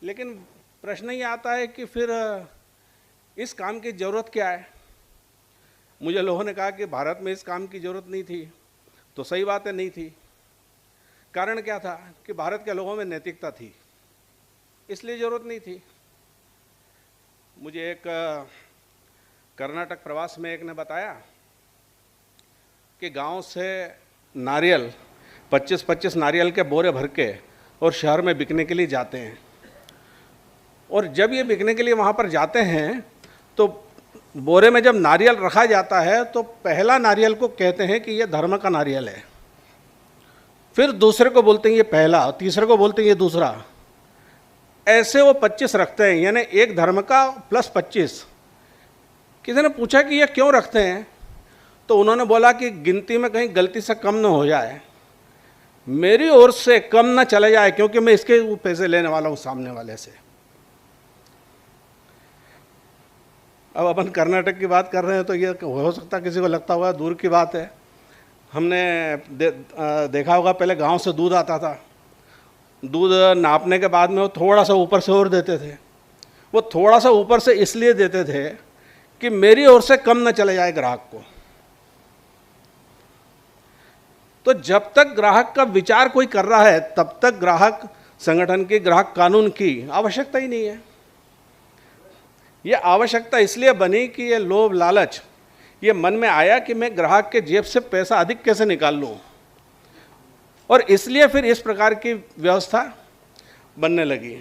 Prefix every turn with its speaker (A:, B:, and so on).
A: लेकिन प्रश्न ये आता है कि फिर इस काम की ज़रूरत क्या है। मुझे लोगों ने कहा कि भारत में इस काम की ज़रूरत नहीं थी, तो सही बात है, नहीं थी। कारण क्या था कि भारत के लोगों में नैतिकता थी, इसलिए ज़रूरत नहीं थी। मुझे एक कर्नाटक प्रवास में एक ने बताया कि गांव से नारियल 25-25 नारियल के बोरे भर के और शहर में बिकने के लिए जाते हैं, और जब ये बिकने के लिए वहाँ पर जाते हैं तो बोरे में जब नारियल रखा जाता है तो पहला नारियल को कहते हैं कि ये धर्म का नारियल है, फिर दूसरे को बोलते हैं ये पहला, तीसरे को बोलते हैं ये दूसरा, ऐसे वो 25 रखते हैं, यानी एक धर्म का प्लस 25। किसी ने पूछा कि ये क्यों रखते हैं, तो उन्होंने बोला कि गिनती में कहीं गलती से कम न हो जाए, मेरी ओर से कम ना चले जाए, क्योंकि मैं इसके पैसे लेने वाला हूँ सामने वाले से। अब अपन कर्नाटक की बात कर रहे हैं तो ये हो सकता है किसी को लगता होगा दूर की बात है। हमने देखा होगा पहले गांव से दूध आता था, दूध नापने के बाद में वो थोड़ा सा ऊपर से और देते थे। वो थोड़ा सा ऊपर से इसलिए देते थे कि मेरी ओर से कम न चले जाए ग्राहक को। तो जब तक ग्राहक का विचार कोई कर रहा है तब तक ग्राहक संगठन की, ग्राहक कानून की आवश्यकता ही नहीं है। ये आवश्यकता इसलिए बनी कि ये लोभ लालच ये मन में आया कि मैं ग्राहक के जेब से पैसा अधिक कैसे निकाल लूँ, और इसलिए फिर इस प्रकार की व्यवस्था बनने लगी।